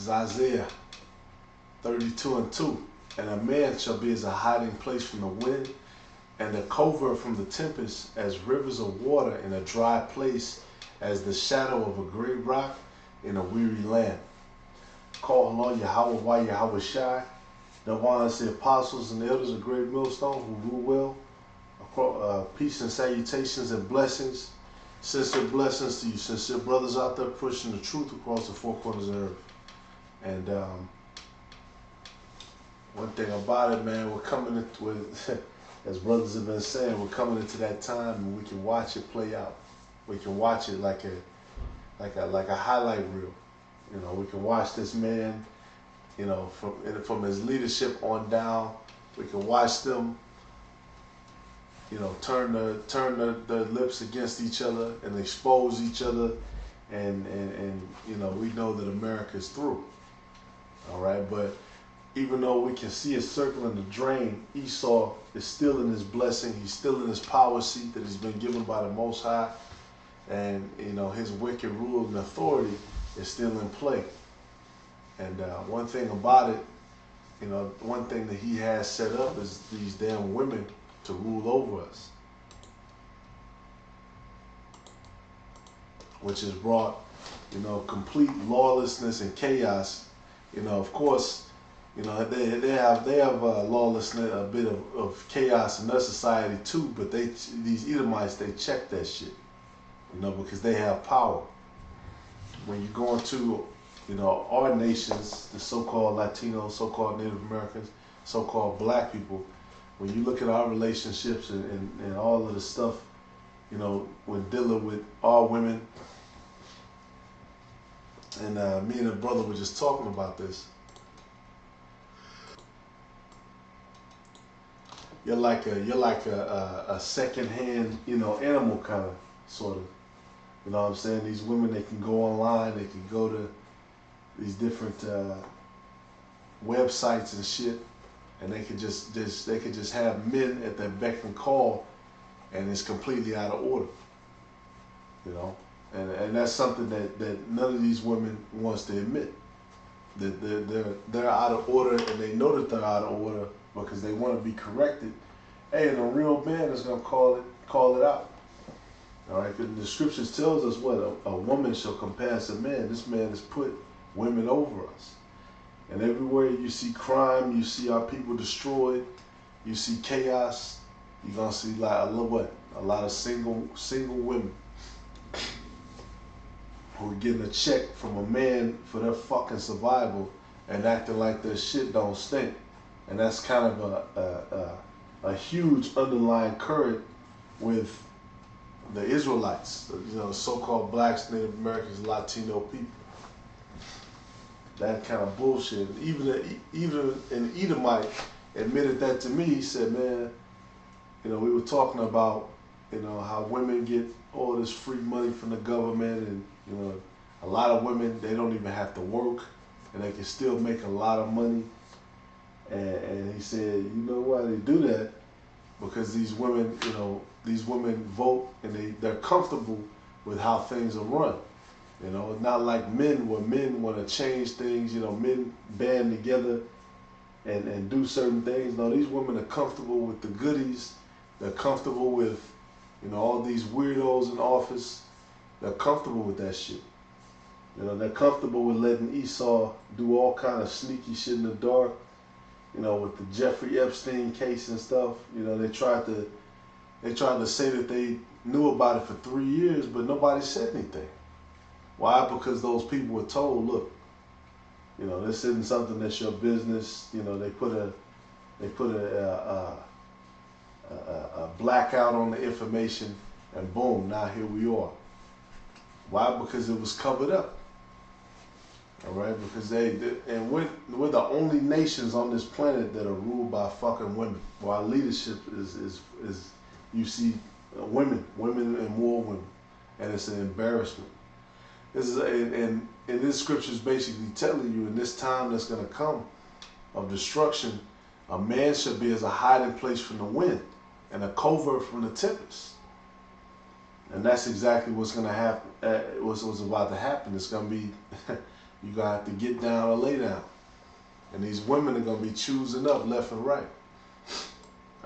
is Isaiah 32:2. And a man shall be as a hiding place from the wind, and a covert from the tempest, as rivers of water in a dry place, as the shadow of a great rock in a weary land. Call Allah Yahweh Why Yahweh Shai. The ones, the apostles and the elders of great millstone who rule well. Peace and salutations and blessings. Sincere blessings to you, sincere brothers out there pushing the truth across the four corners of the earth. And one thing about it, man, we're coming into, with, as brothers have been saying, we're coming into that time and we can watch it play out. We can watch it like a highlight reel. You know, we can watch this man, you know, from his leadership on down. We can watch them, you know, turn their lips against each other and expose each other, and you know, we know that America is through. All right, but even though we can see it circling the drain, Esau is still in his blessing. He's still in his power seat that he's been given by the Most High, and you know, his wicked rule and authority is still in play. And one thing about it, you know, one thing that he has set up is these damn women to rule over us, which has brought, you know, complete lawlessness and chaos. You know, of course, you know, they have lawlessness, a bit of chaos in their society too. But these Edomites, they check that shit, you know, because they have power. When you go into, you know, our nations, the so-called Latinos, so-called Native Americans, so-called black people, when you look at our relationships and all of the stuff, you know, when dealing with our women, and me and a brother were just talking about this. You're like a second-hand, you know, animal kind of, sort of. You know what I'm saying? These women, they can go online, they can go to these different websites and shit, and they could just have men at their beck and call, and it's completely out of order. You know, and that's something that none of these women wants to admit. That they're out of order, and they know that they're out of order because they want to be corrected. Hey, and a real man is gonna call it out. All right, because the scriptures tells us what a woman shall compass a man. This man has put women over us, and everywhere you see crime, you see our people destroyed, you see chaos, you're gonna see like a lot of single women who are getting a check from a man for their fucking survival and acting like their shit don't stink. And that's kind of a huge underlying current with the Israelites, you know, so-called blacks, Native Americans, Latino people. That kind of bullshit. Even an Edomite admitted that to me. He said, man, you know, we were talking about, you know, how women get all this free money from the government, and you know, a lot of women, they don't even have to work, and they can still make a lot of money. And he said, you know why they do that? Because these women, you know, these women vote, and they're comfortable with how things are run. You know, it's not like men, where men want to change things. You know, men band together and do certain things. No, these women are comfortable with the goodies. They're comfortable with, you know, all these weirdos in office. They're comfortable with that shit. You know, they're comfortable with letting Esau do all kind of sneaky shit in the dark. You know, with the Jeffrey Epstein case and stuff. You know, they tried to say that they knew about it for 3 years, but nobody said anything. Why? Because those people were told, look, you know, this isn't something that's your business. You know, they put a blackout on the information, and boom, now here we are. Why? Because it was covered up. All right, because we're the only nations on this planet that are ruled by fucking women. While leadership is you see women and more women, and it's an embarrassment. And this scripture is basically telling you, in this time that's going to come of destruction, a man shall be as a hiding place from the wind and a covert from the tempest. And that's exactly what's going to happen. What's about to happen. It's going to be You got to get down or lay down. And these women are gonna be choosing up left and right.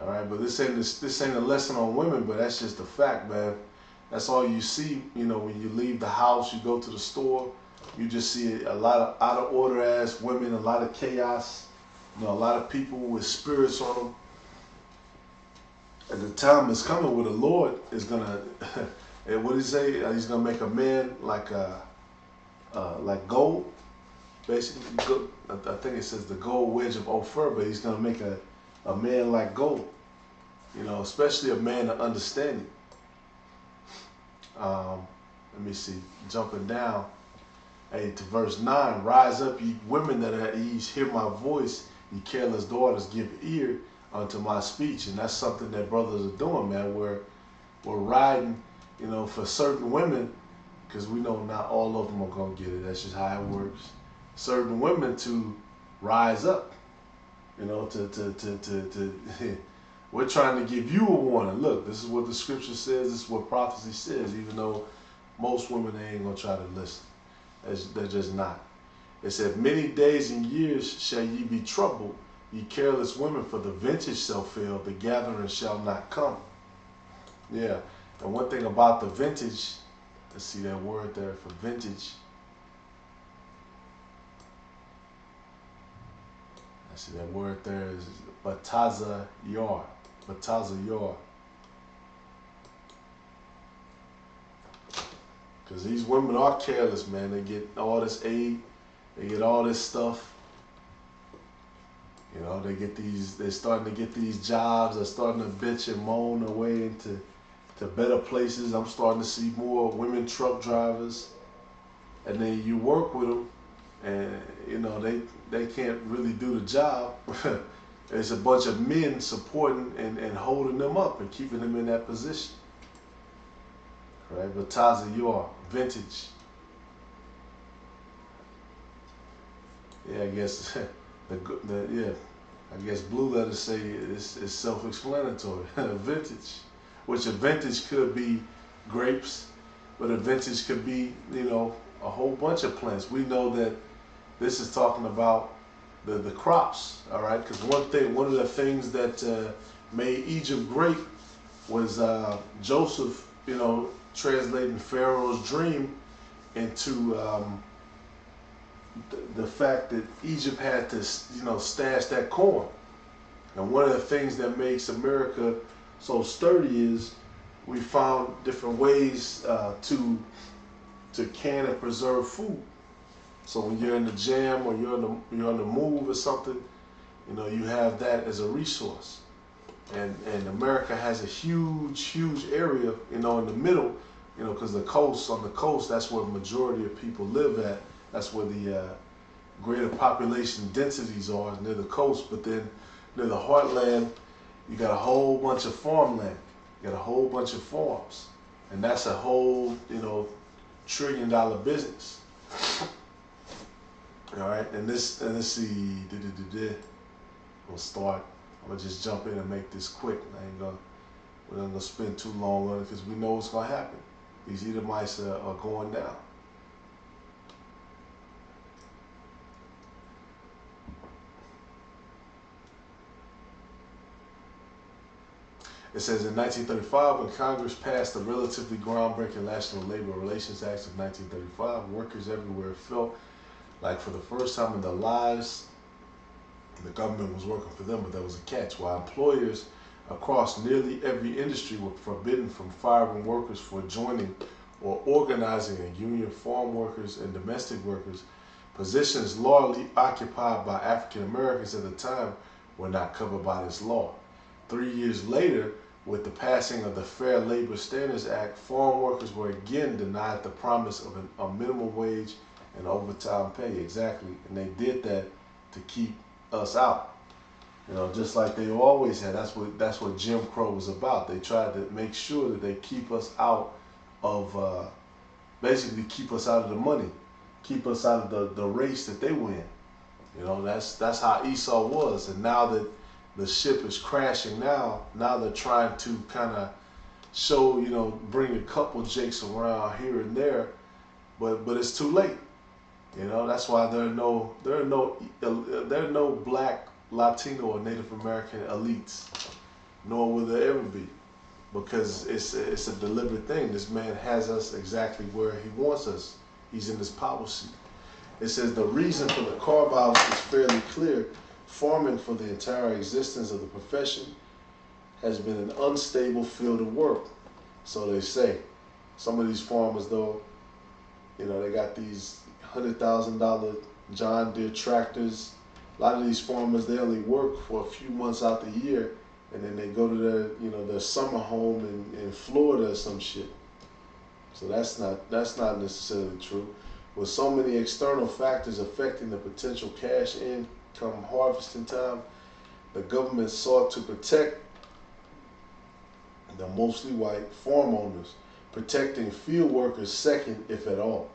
All right, but this ain't a lesson on women, but that's just a fact, man. That's all you see. You know, when you leave the house, you go to the store, you just see a lot of out of order ass women, a lot of chaos. You know, a lot of people with spirits on them. And the time is coming where the Lord is gonna. And what did he say? He's gonna make a man like gold. Basically, I think it says the gold wedge of Ophir, but he's gonna make a man like gold. You know, especially a man of understanding. Let me see, jumping down, to verse 9. Rise up, ye women that are at ease, hear my voice, ye careless daughters, give ear unto my speech. And that's something that brothers are doing, man. We're riding, you know, for certain women, because we know not all of them are gonna get it. That's just how it works. Certain women to rise up, you know, to we're trying to give you a warning. Look, this is what the scripture says. This is what prophecy says. Even though most women, they ain't gonna try to listen. They're just not. It said, many days and years shall ye be troubled, ye careless women, for the vintage shall fail, the gathering shall not come. Yeah, and one thing about the vintage, let's see that word there for vintage. I see that word there is bataza yar. Bataza yar. Because these women are careless, man. They get all this aid, they get all this stuff. You know, they're starting to get these jobs, they're starting to bitch and moan their way into better places. I'm starting to see more women truck drivers. And then you work with them, and you know, they can't really do the job. There's a bunch of men supporting and holding them up and keeping them in that position. Right? But Taza, you are vintage. Yeah, I guess I guess blue letters say it's self-explanatory. Vintage, which a vintage could be grapes, but a vintage could be, you know, a whole bunch of plants. We know that this is talking about the crops, all right? Because one of the things that made Egypt great was Joseph, you know, translating Pharaoh's dream into the fact that Egypt had to, you know, stash that corn. And one of the things that makes America so sturdy is we found different ways to can and preserve food. So when you're in the jam or you're on the move or something, you know, you have that as a resource. And America has a huge area, you know, in the middle, you know, because on the coast, that's where the majority of people live at. That's where the greater population densities are, near the coast. But then near the heartland, you got a whole bunch of farmland. You got a whole bunch of farms. And that's a whole, you know, $1 trillion business. All right, and let's see, we'll start. I'm gonna just jump in and make this quick. We're not gonna spend too long on it because we know what's gonna happen. These Edomites are going down. It says in 1935, when Congress passed the relatively groundbreaking National Labor Relations Act of 1935, workers everywhere felt like for the first time in their lives, the government was working for them, but there was a catch. While employers across nearly every industry were forbidden from firing workers for joining or organizing a union, farm workers and domestic workers, positions largely occupied by African Americans at the time were not covered by this law. 3 years later, with the passing of the Fair Labor Standards Act, farm workers were again denied the promise of a minimum wage and overtime pay. Exactly, and they did that to keep us out. You know, just like they always had. That's what Jim Crow was about. They tried to make sure that they keep us out of, basically keep us out of the money, keep us out of the race that they win. You know, that's how Esau was. And now that the ship is crashing, now they're trying to kind of show, you know, bring a couple jakes around here and there, but it's too late. You know, that's why there are no black, Latino, or Native American elites, nor will there ever be, because it's a deliberate thing. This man has us exactly where he wants us. He's in this power seat. It says the reason for the carve-out is fairly clear. Farming for the entire existence of the profession has been an unstable field of work. So they say. Some of these farmers, though, you know, they got these $100,000 John Deere tractors. A lot of these farmers, they only work for a few months out the year, and then they go to their, you know, their summer home in Florida or some shit. So that's not necessarily true. With so many external factors affecting the potential cash in come harvesting time, the government sought to protect the mostly white farm owners, protecting field workers second, if at all.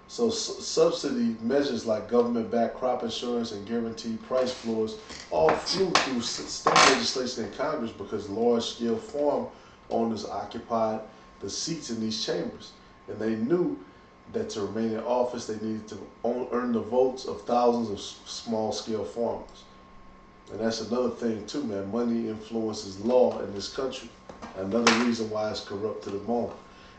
So subsidy measures like government-backed crop insurance and guaranteed price floors all flew through state legislation in Congress because large-scale farm owners occupied the seats in these chambers, and they knew that to remain in office, they needed to earn the votes of thousands of small-scale farmers. And that's another thing too, man. Money influences law in this country. Another reason why it's corrupt to the bone.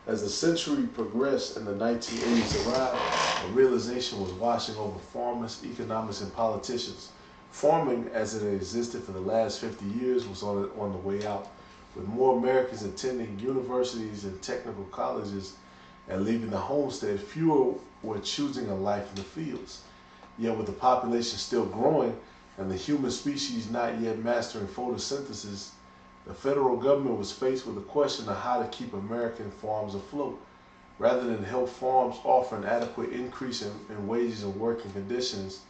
As the century progressed and the 1980s arrived, a realization was washing over farmers, economics, and politicians. Farming, as it had existed for the last 50 years, was on the way out, with more Americans attending universities and technical colleges and leaving the homestead. Fewer were choosing a life in the fields. Yet with the population still growing and the human species not yet mastering photosynthesis, the federal government was faced with the question of how to keep American farms afloat. Rather than help farms offer an adequate increase in wages and working conditions,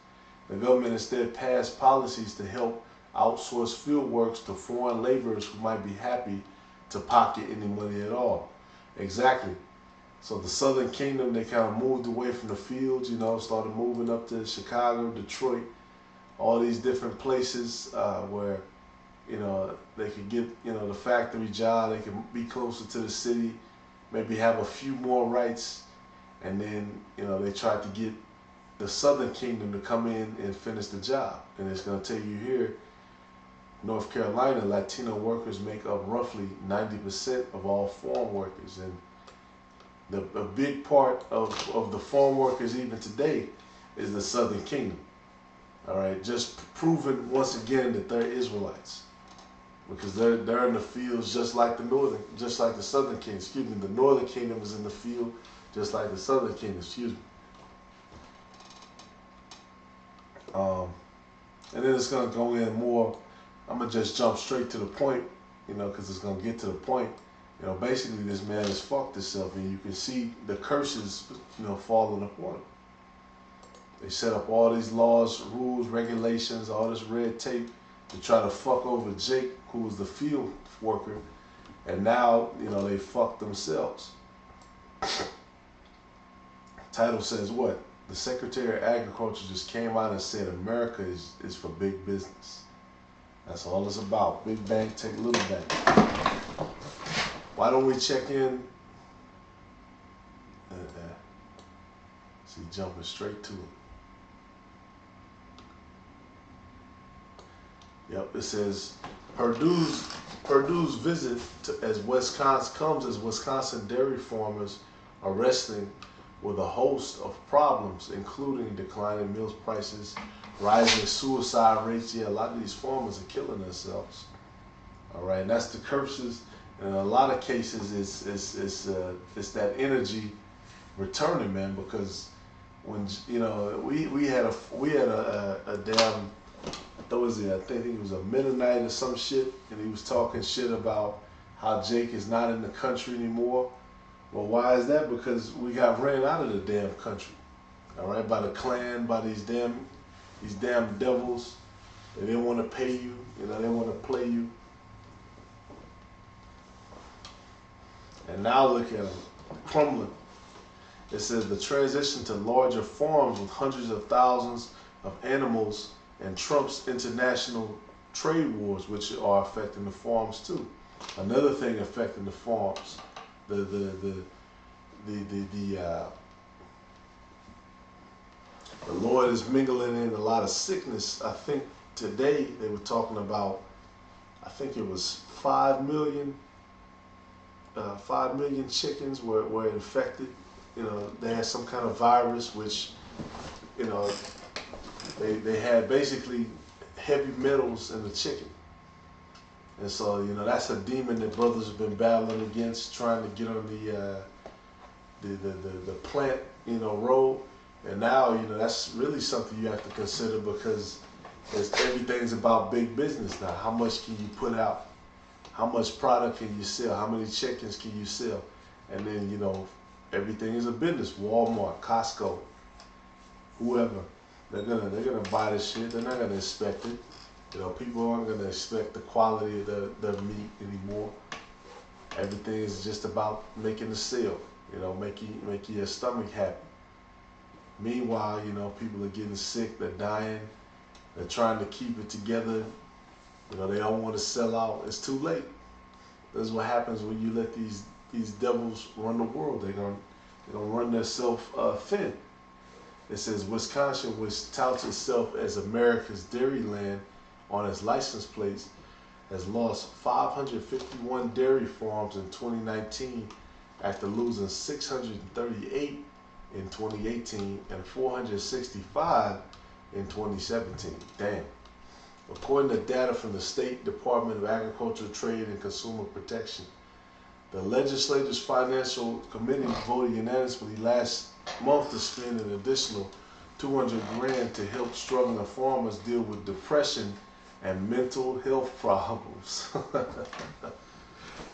the government instead passed policies to help outsource field works to foreign laborers who might be happy to pocket any money at all. Exactly. So the Southern Kingdom, they kind of moved away from the fields, you know, started moving up to Chicago, Detroit, all these different places where, you know, they could get, you know, the factory job, they could be closer to the city, maybe have a few more rights, and then, you know, they tried to get the Southern Kingdom to come in and finish the job. And it's going to tell you here, North Carolina, Latino workers make up roughly 90% of all farm workers. And a big part of the farm workers even today is the Southern Kingdom. All right, just proving once again that they're Israelites, because they're in the fields just like the Southern Kingdom. Excuse me, the Northern Kingdom is in the field just like the Southern Kingdom. Excuse me. And then it's gonna go in more. I'm gonna just jump straight to the point, you know, because it's gonna get to the point. You know, basically this man has fucked himself, and you can see the curses, you know, falling upon him. They set up all these laws, rules, regulations, all this red tape to try to fuck over Jake, who was the field worker, and now, you know, they fucked themselves. Title says what? The Secretary of Agriculture just came out and said America is for big business. That's all it's about. Big bank, take little bank. Why don't we check in? See, jumping straight to it. Yep, it says Purdue's visit as Wisconsin dairy farmers are wrestling with a host of problems, including declining milk prices, rising suicide rates. Yeah, a lot of these farmers are killing themselves. All right, and that's the curses. And in a lot of cases, it's that energy returning, man. Because when, you know, we had a damn, I think he was a Mennonite or some shit, and he was talking shit about how Jake is not in the country anymore. Well, why is that? Because we got ran out of the damn country, all right, by the Klan, by these damn devils. They didn't want to pay you, you know, they want to play you. And now look at them, crumbling. It says the transition to larger farms with hundreds of thousands of animals and Trump's international trade wars, which are affecting the farms too. Another thing affecting the farms, The Lord is mingling in a lot of sickness. I think today they were talking about, I think it was 5 million chickens were infected. You know, they had some kind of virus, which, you know, they had basically heavy metals in the chicken. And so, you know, that's a demon that brothers have been battling against, trying to get on the plant, you know, road. And now, you know, that's really something you have to consider, because everything's about big business now. How much can you put out? How much product can you sell? How many chickens can you sell? And then, you know, everything is a business. Walmart, Costco, whoever, they're gonna buy this shit. They're not gonna inspect it. You know, people aren't gonna expect the quality of the meat anymore. Everything is just about making a sale. You know, making your stomach happy. Meanwhile, you know, people are getting sick. They're dying. They're trying to keep it together. You know, they don't want to sell out. It's too late. This is what happens when you let these devils run the world. They're gonna run themselves thin. It says Wisconsin, which touts itself as America's dairy land on its license plates, has lost 551 dairy farms in 2019 after losing 638 in 2018 and 465 in 2017. Damn. According to data from the State Department of Agriculture, Trade, and Consumer Protection, the legislature's Financial Committee voted unanimously last month to spend an additional $200 grand to help struggling farmers deal with depression and mental health problems.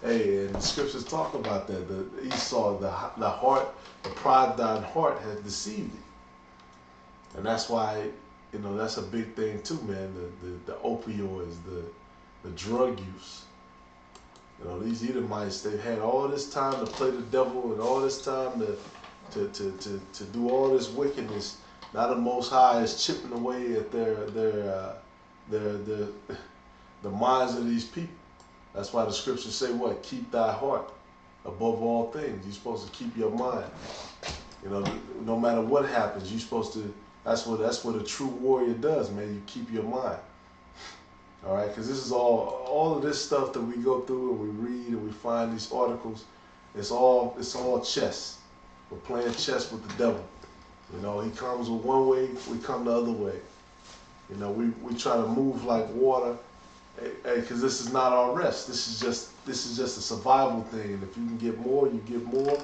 Hey, and the scriptures talk about that. The Esau, the heart, the pride-thine heart has deceived thee. And that's why, you know, that's a big thing too, man. The opioids, the drug use. You know, these Edomites, they've had all this time to play the devil and all this time to do all this wickedness. Now the Most High is chipping away at the minds of these people. That's why the scriptures say what? Keep thy heart above all things. You're supposed to keep your mind. You know, no matter what happens, you're supposed to. That's what a true warrior does, man. You keep your mind. All right, because this is all of this stuff that we go through and we read and we find these articles. It's all chess. We're playing chess with the devil. You know, he comes with one way, we come the other way. You know, we try to move like water, because this is not our rest. This is just a survival thing. And if you can get more, you get more.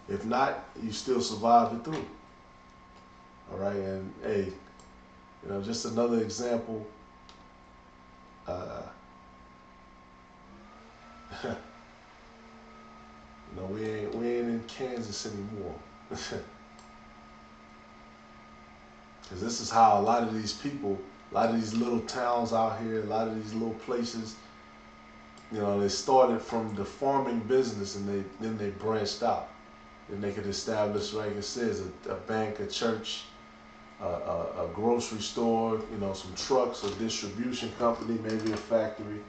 If not, you still survive it through. All right, and hey, you know, just another example. You know, we ain't in Kansas anymore. Because this is how a lot of these people, a lot of these little towns out here, a lot of these little places, you know, they started from the farming business and then they branched out. Then they could establish, like it says, a bank, a church, a grocery store, you know, some trucks, a distribution company, maybe a factory,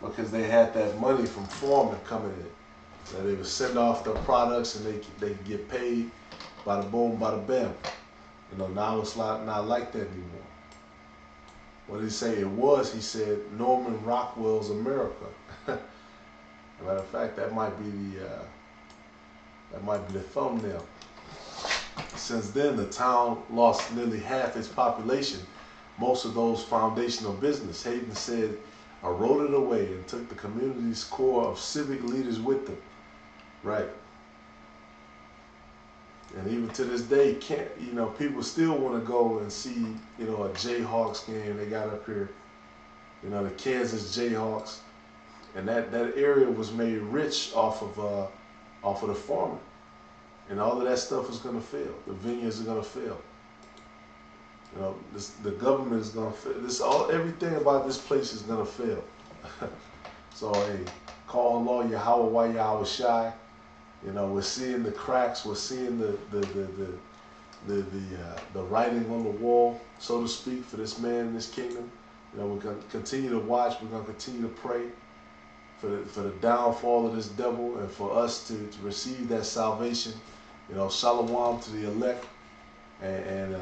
because they had that money from farming coming in. So they would send off their products and they could get paid by the boom, by the bam. You know, now it's not like that anymore. What did he say it was? He said Norman Rockwell's America. Matter of fact, that might be the thumbnail. Since then, the town lost nearly half its population, most of those foundational business. Hayden said, eroded away and took the community's core of civic leaders with them. Right. And even to this day, you know, people still want to go and see, you know, a Jayhawks game they got up here. You know, the Kansas Jayhawks, and that area was made rich off of the farming, and all of that stuff is gonna fail. The vineyards are gonna fail. You know, the government is gonna fail. Everything about this place is gonna fail. So hey, call Allah Yahweh Yahweh Shai. You know, we're seeing the cracks. We're seeing the writing on the wall, so to speak, for this man in this kingdom. You know, we're going to continue to watch. We're going to continue to pray for the downfall of this devil and for us to receive that salvation. You know, shalom to the elect, and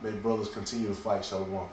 may brothers continue to fight. Shalom.